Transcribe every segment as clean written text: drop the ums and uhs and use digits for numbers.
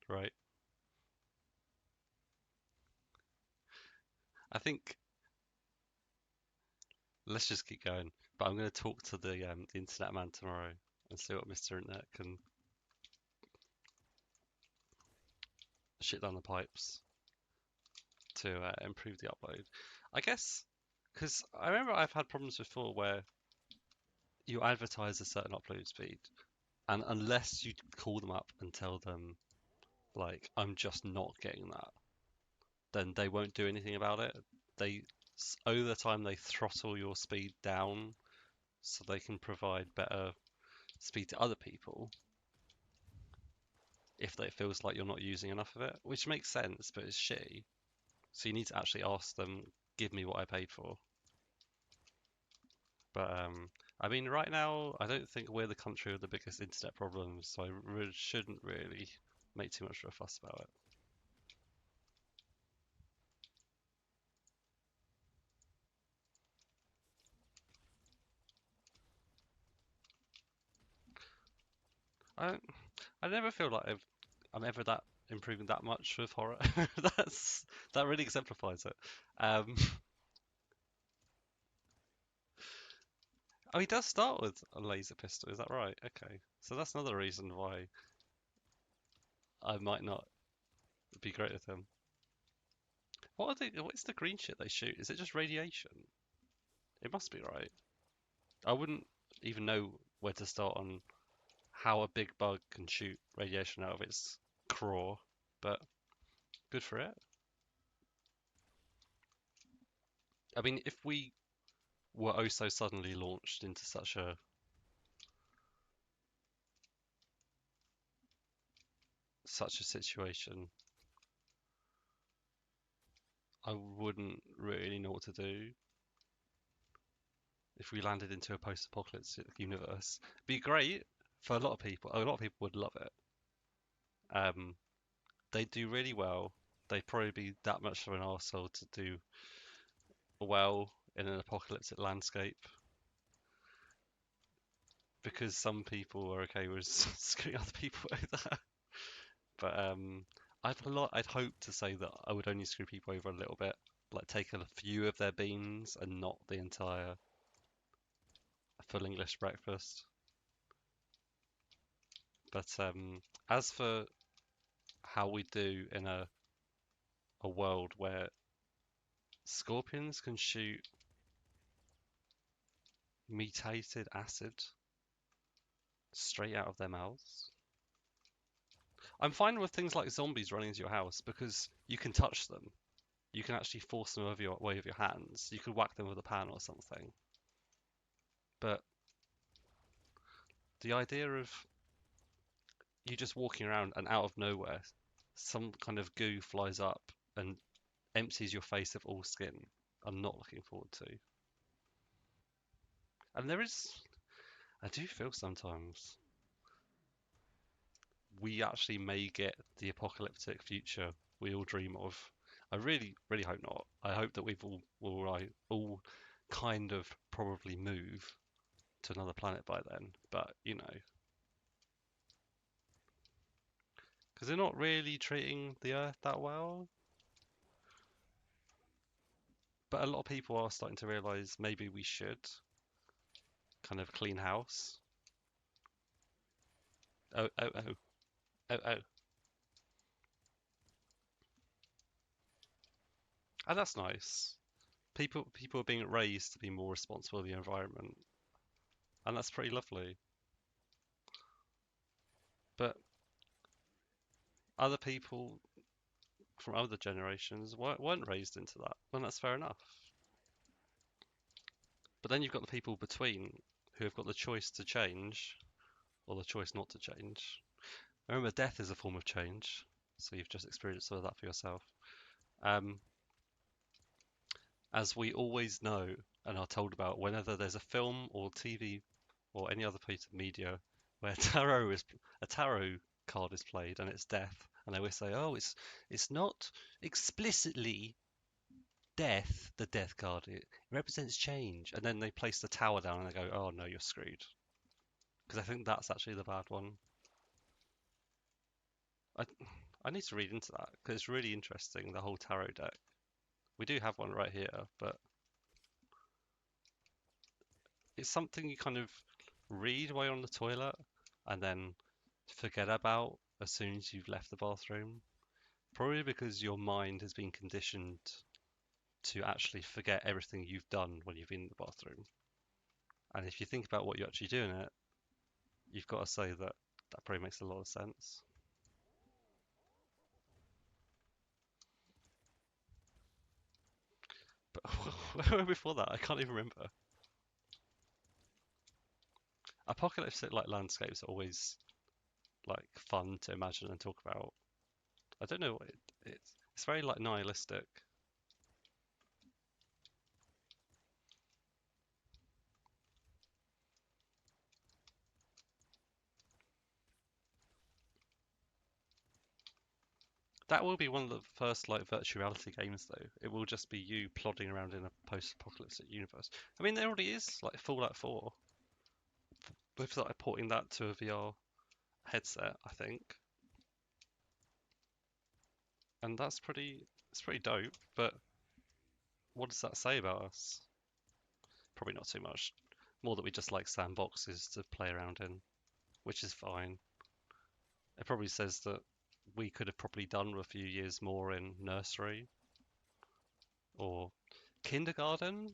right? I think let's just keep going. But I'm going to talk to the internet man tomorrow and see what Mr. Internet can shit down the pipes to improve the upload. I guess because I remember I've had problems before where you advertise a certain upload speed, and unless you call them up and tell them like I'm just not getting that, then they won't do anything about it. They over the time they throttle your speed down so they can provide better speed to other people if it feels like you're not using enough of it, which makes sense, but it's shitty. So you need to actually ask them, give me what I paid for. But I mean, right now, I don't think we're the country with the biggest internet problems, so I shouldn't really make too much of a fuss about it. I don't, I never feel like I'm ever that improving that much with horror. That really exemplifies it. Um, oh, he does start with a laser pistol. Is that right? Okay, so that's another reason why I might not be great with him. What are they? What is the green shit they shoot? Is it just radiation? It must be right. I wouldn't even know where to start on how a big bug can shoot radiation out of its craw, but good for it. I mean, if we were oh so suddenly launched into such a situation, I wouldn't really know what to do. If we landed into a post-apocalyptic universe, it'd be great for a lot of people. A lot of people would love it. Um, they do really well. They'd probably be that much of an arsehole to do well in an apocalyptic landscape because some people are okay with screwing other people over. But I'd hope to say that I would only screw people over a little bit, like take a few of their beans and not the entire full English breakfast. But as for how we do in a world where scorpions can shoot mutated acid straight out of their mouths, I'm fine with things like zombies running into your house because you can touch them. You can actually force them over your way with your hands. You could whack them with a pan or something. But the idea of you just walking around and out of nowhere, some kind of goo flies up and empties your face of all skin, I'm not looking forward to. And I do feel sometimes we actually may get the apocalyptic future we all dream of. I really, really hope not. I hope that we've all kind of probably move to another planet by then. But you know, because they're not really treating the Earth that well. But a lot of people are starting to realize maybe we should kind of clean house. Oh, oh, oh, oh, oh. And that's nice. People are being raised to be more responsible of the environment, and that's pretty lovely. But other people from other generations weren't raised into that, and that's fair enough. But then you've got the people between who have got the choice to change or the choice not to change. Remember, death is a form of change, so you've just experienced some of that for yourself. Um, as we always know and are told about whenever there's a film or TV or any other piece of media where a tarot card is played and it's death, and they always say, "Oh, it's not explicitly death, the death card. It represents change." And then they place the tower down and they go, "Oh no, you're screwed." Because I think that's actually the bad one. I I need to read into that because it's really interesting, the whole tarot deck. We do have one right here, but it's something you kind of read while you're on the toilet and then forget about as soon as you've left the bathroom. Probably because your mind has been conditioned to actually forget everything you've done when you've been in the bathroom. And if you think about what you actually do in it, you've got to say that that probably makes a lot of sense. But where were we before that? I can't even remember. Apocalyptic like landscapes are always like fun to imagine and talk about. I don't know what it's very like nihilistic. That will be one of the first like virtual reality games though. It will just be you plodding around in a post-apocalyptic universe. I mean, there already is like Fallout 4 with like porting that to a VR headset, I think, and it's pretty dope. But what does that say about us? Probably not too much. More that we just like sandboxes to play around in, which is fine. It probably says that we could have probably done with a few years more in nursery or kindergarten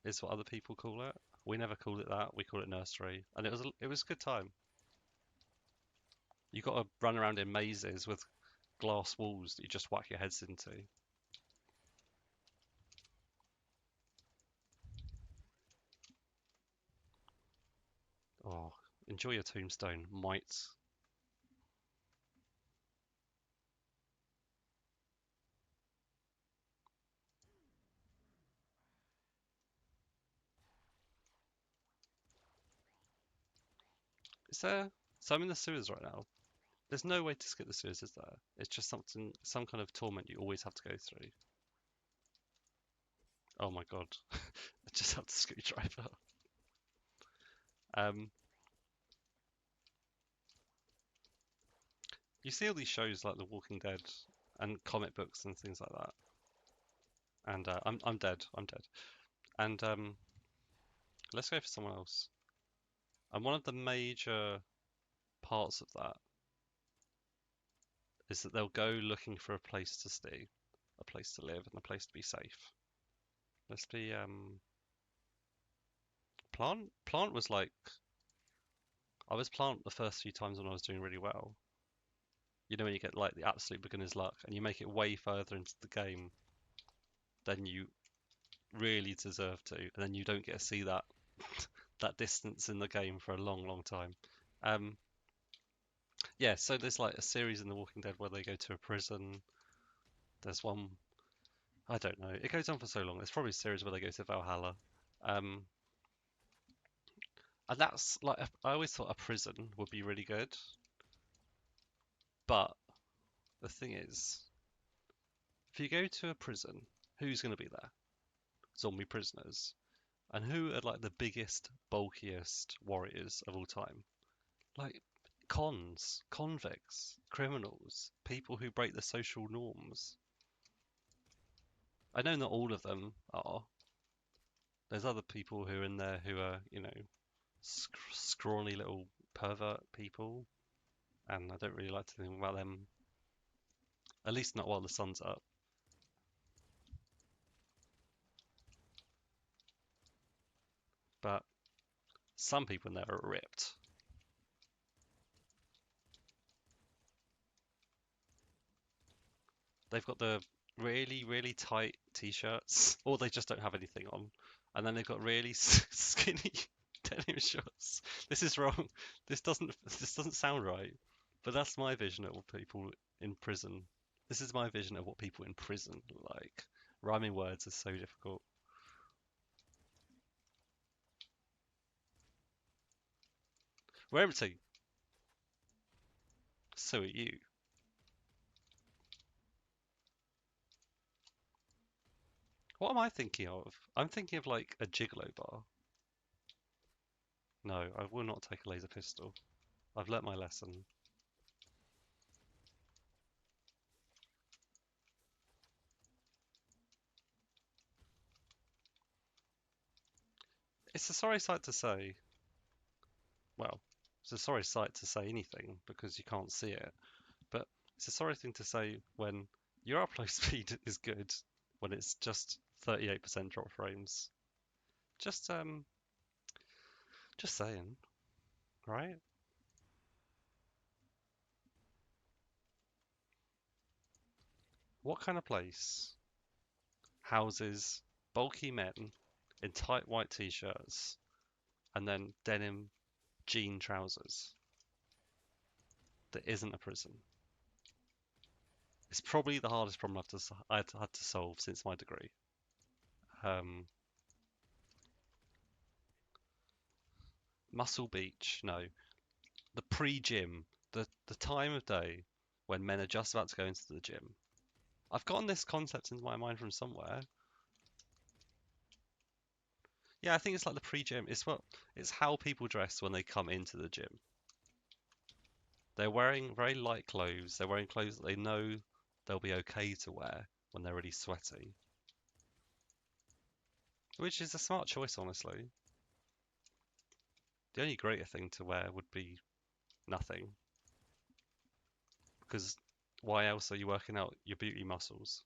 is what other people call it. We never called it that. We call it nursery, and it was a good time. You got to run around in mazes with glass walls that you just whack your heads into. Oh, enjoy your tombstone, mites. Is there? So I'm in the sewers right now. There's no way to skip the sewers, is there? It's just something, some kind of torment you always have to go through. Oh my god, I just have the screwdriver. Um, you see all these shows like The Walking Dead and comic books and things like that. And I'm dead. I'm dead. And let's go for someone else. And one of the major parts of that is that they'll go looking for a place to stay, a place to live, and a place to be safe. Let's be Plant. Plant was like I was Plant the first few times when I was doing really well. You know when you get like the absolute beginner's luck and you make it way further into the game than you really deserve to, and then you don't get to see that that distance in the game for a long, long time. Um, yeah, so there's like a series in The Walking Dead where they go to a prison. There's one, I don't know. It goes on for so long. There's probably a series where they go to Valhalla. Um, and that's like I always thought a prison would be really good, but the thing is, if you go to a prison, who's going to be there? Zombie prisoners. And who are like the biggest, bulkiest warriors of all time? Like cons, convicts, criminals, people who break the social norms. I know not all of them are. There's other people who are in there who are, you know, scrawny little pervert people, and I don't really like to think about them. At least not while the sun's up. But some people in there are ripped. They've got the really, really tight t-shirts, or they just don't have anything on. And then they've got really skinny denim shorts. This is wrong. This doesn't sound right. But that's my vision of what people in prison. This is my vision of what people in prison look like. Rhyming words is so difficult. We're empty. So are you. What am I thinking of? I'm thinking of like a gigolo bar. No, I will not take a laser pistol. I've learnt my lesson. It's a sorry sight to say. Well, it's a sorry sight to say anything because you can't see it. But it's a sorry thing to say when your upload speed is good when it's just 38% drop frames. Just just saying, right? What kind of place houses bulky men in tight white t-shirts and then denim jean trousers that isn't a prison? It's probably the hardest problem I've had to solve since my degree. Um, Muscle Beach, no. The pre-gym, the time of day when men are just about to go into the gym. I've gotten this concept into my mind from somewhere. Yeah, I think it's like the pre-gym. It's how people dress when they come into the gym. They're wearing very light clothes. They're wearing clothes that they know they'll be okay to wear when they're really sweaty, which is a smart choice, honestly. The only greater thing to wear would be nothing, because why else are you working out your beauty muscles?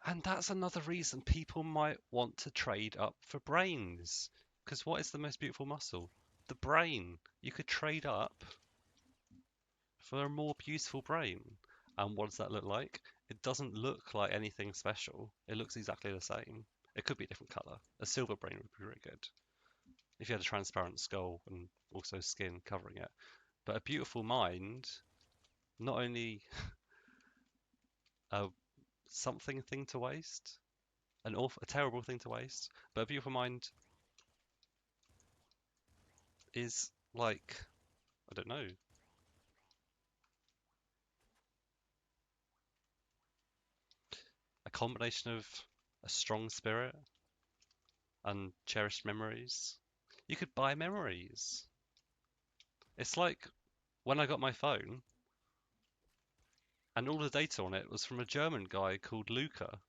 And that's another reason people might want to trade up for brains. Because what is the most beautiful muscle? The brain. You could trade up for a more beautiful brain. And what does that look like? It doesn't look like anything special. It looks exactly the same. It could be a different color. A silver brain would be really good. If you had a transparent skull and also skin covering it. But a beautiful mind, not only a something thing to waste, a terrible thing to waste, but a beautiful mind is like, I don't know, a combination of a strong spirit and cherished memories. You could buy memories. It's like when I got my phone and all the data on it was from a German guy called Luca.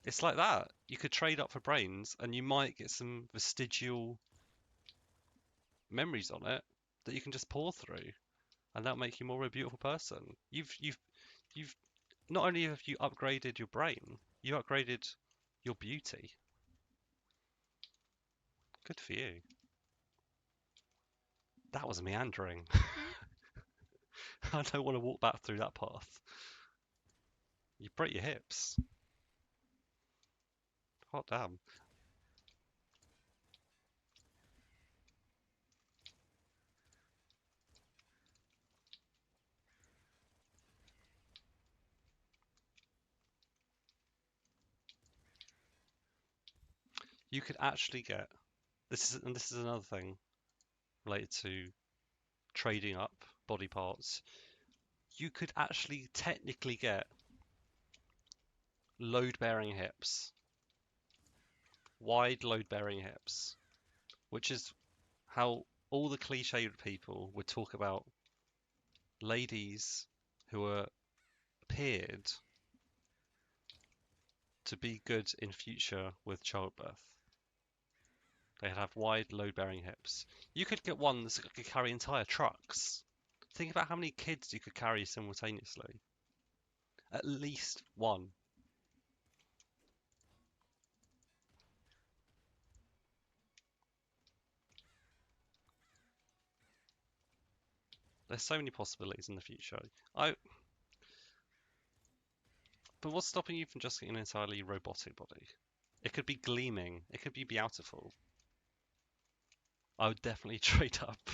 It's like that. You could trade up for brains and you might get some vestigial memories on it that you can just pour through and that'll make you more of a beautiful person. You've not only have you upgraded your brain, you upgraded your beauty. Good for you. That was meandering. I don't want to walk back through that path. You break your hips. Hot damn. You could actually get this is another thing related to trading up body parts. You could actually technically get load-bearing hips, wide load-bearing hips, which is how all the cliched people would talk about ladies who are appeared to be good in future with childbirth. They have wide load-bearing hips. You could get ones that could carry entire trucks. Think about how many kids you could carry simultaneously. At least one. There's so many possibilities in the future. I, but what's stopping you from just getting an entirely robotic body? It could be gleaming. It could be beautiful. I would definitely trade up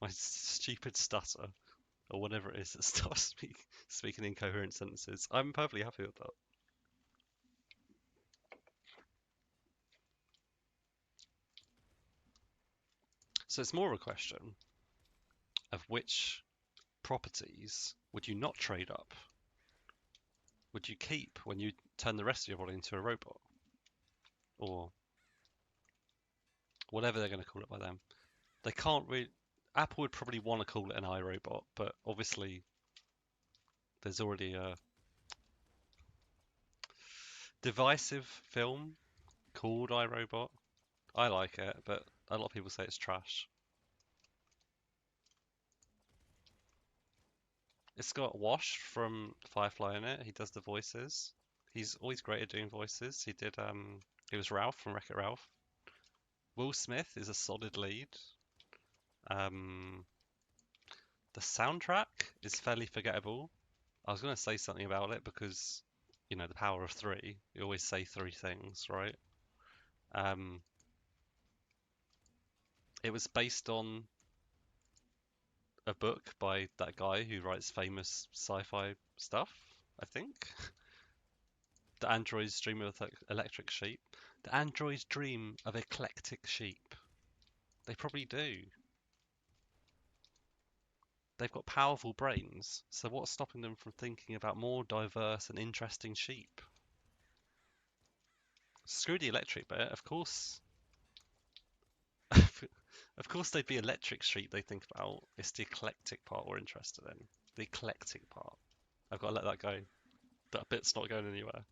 my stupid stutter or whatever it is that stops me speaking incoherent sentences. I'm perfectly happy with that. So it's more of a question of which properties would you not trade up? Would you keep when you turn the rest of your body into a robot? Or whatever they're going to call it by them. They can't really. Apple would probably want to call it an iRobot, but obviously there's already a divisive film called iRobot. I like it, but a lot of people say it's trash. It's got Wash from Firefly in it. He does the voices. He's always great at doing voices. He was Ralph from Wreck-It Ralph. Will Smith is a solid lead. Um, the soundtrack is fairly forgettable. I was going to say something about it because, the power of three. You always say three things, right? Um, it was based on a book by that guy who writes famous sci-fi stuff, I think. The androids dream of electric sheep. The androids dream of eclectic sheep. They probably do. They've got powerful brains, so what's stopping them from thinking about more diverse and interesting sheep? Screw the electric bit, of course. Of course they'd be electric sheep they think about. It's the eclectic part we're interested in. The eclectic part. I've got to let that go. That bit's not going anywhere.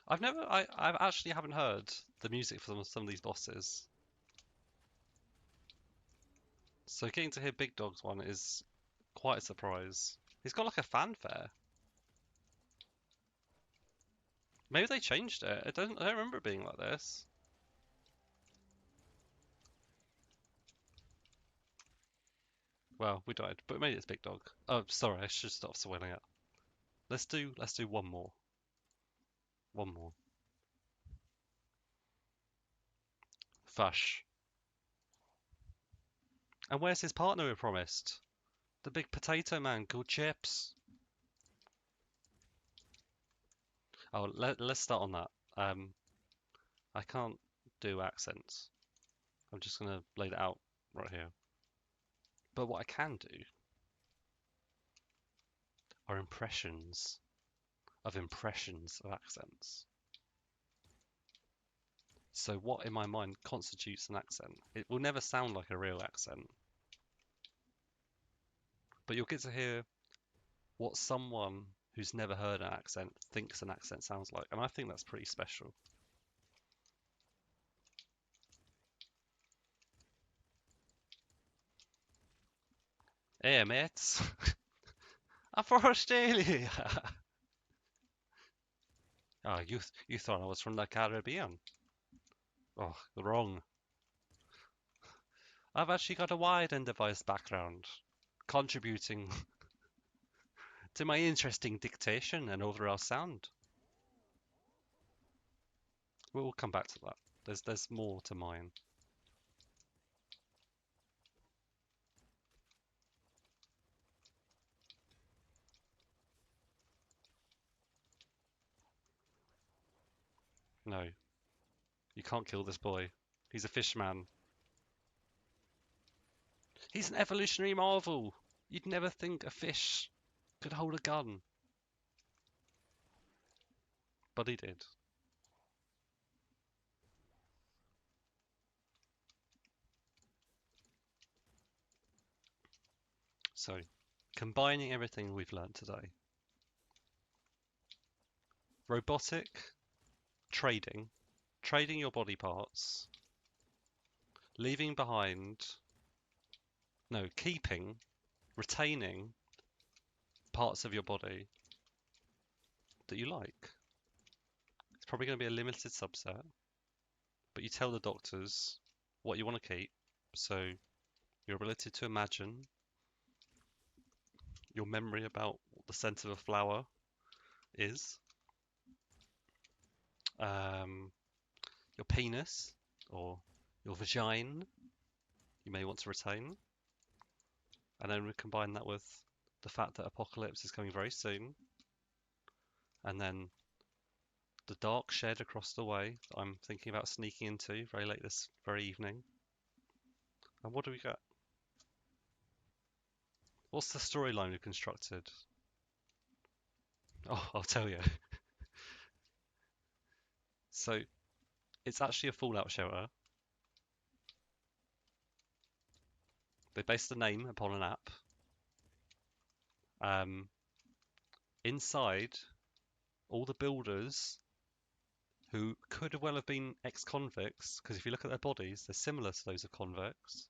I actually haven't heard the music for some of these bosses. So getting to hear Big Dog's one is quite a surprise. He's got like a fanfare. Maybe they changed it. I don't remember it being like this. Well, we died, but maybe it's Big Dog. Oh, sorry, I should stop swelling it. Let's do one more. One more. Fush. And where's his partner we promised? The big potato man called Chips. Oh, let's start on that. I can't do accents. I'm just gonna lay it out right here. But what I can do are impressions of accents. So what in my mind constitutes an accent? It will never sound like a real accent, but you'll get to hear what someone who's never heard an accent thinks an accent sounds like, and I think that's pretty special. Hey, mates, I'm from Australia. Oh, you thought I was from the Caribbean? Oh, wrong. I've actually got a wide and diverse background, contributing to my interesting dictation and overall sound. We'll come back to that. There's more to mine. No, you can't kill this boy. He's a fish man. He's an evolutionary marvel. You'd never think a fish could hold a gun, but he did. So, combining everything we've learned today, robotic trading, trading your body parts, leaving behind, no, keeping, retaining parts of your body that you like. It's probably going to be a limited subset, but you tell the doctors what you want to keep. So, your ability to imagine, your memory about what the scent of a flower is, um, your penis or your vagina, you may want to retain. And then we combine that with the fact that apocalypse is coming very soon, and then the dark shed across the way that I'm thinking about sneaking into very late this very evening. And what do we get? What's the storyline we've constructed? Oh, I'll tell you. So it's actually a fallout shelter. They based the name upon an app. Um, Inside, all the builders who could well have been ex-convicts, because if you look at their bodies, they're similar to those of convicts.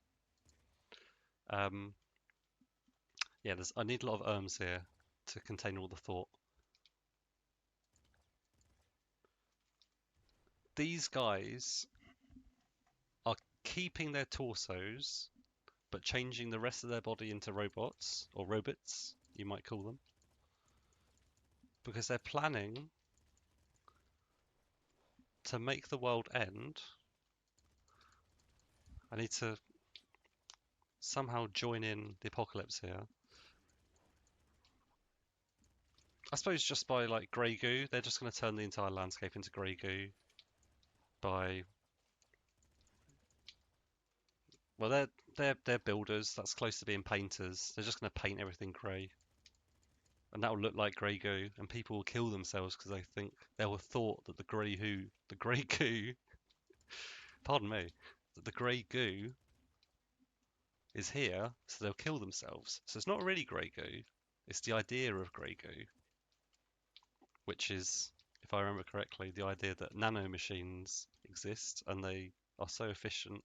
Um, yeah, I need a lot of erms here to contain all the thought. These guys are keeping their torsos, but changing the rest of their body into robots, or robots, you might call them, because they're planning to make the world end. I need to somehow join in the apocalypse here. I suppose just by like grey goo, they're just going to turn the entire landscape into grey goo by well, they're builders. That's close to being painters. They're just going to paint everything grey, and that will look like grey goo, and people will kill themselves because they think they will have thought that the grey goo, pardon me, that the grey goo is here, so they'll kill themselves. So it's not really grey goo. It's the idea of grey goo, which is, if I remember correctly, the idea that nanomachines exist and they are so efficient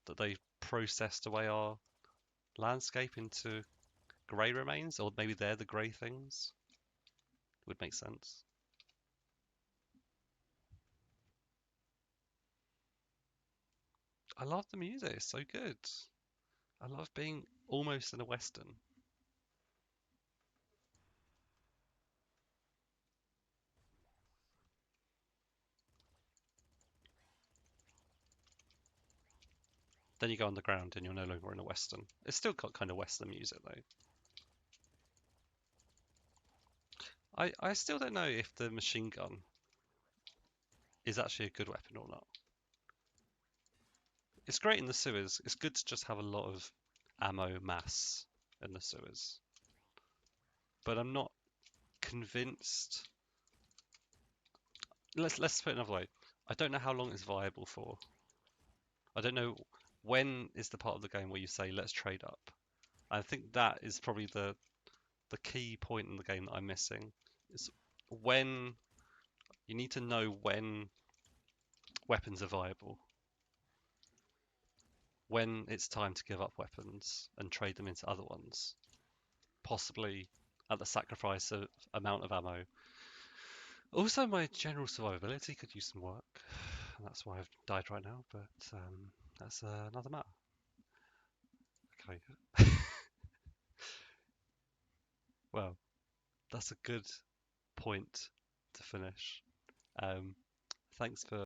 that they processed away our landscape into grey remains, or maybe they're the grey things. Would make sense. I love the music, it's so good. I love being almost in a western. Then you go underground and you're no longer in a western. It's still got kind of western music though. I still don't know if the machine gun is actually a good weapon or not. It's great in the sewers. It's good to just have a lot of ammo mass in the sewers. But I'm not convinced. Let's put it another way. I don't know how long it's viable for. I don't know when is the part of the game where you say let's trade up. I think that is probably the key point in the game that I'm missing. Is when you need to know when weapons are viable, when it's time to give up weapons and trade them into other ones, possibly at the sacrifice of amount of ammo. Also, my general survivability could use some work, and that's why I've died right now, but that's another matter. Okay, well, that's a good point to finish. Um, Thanks for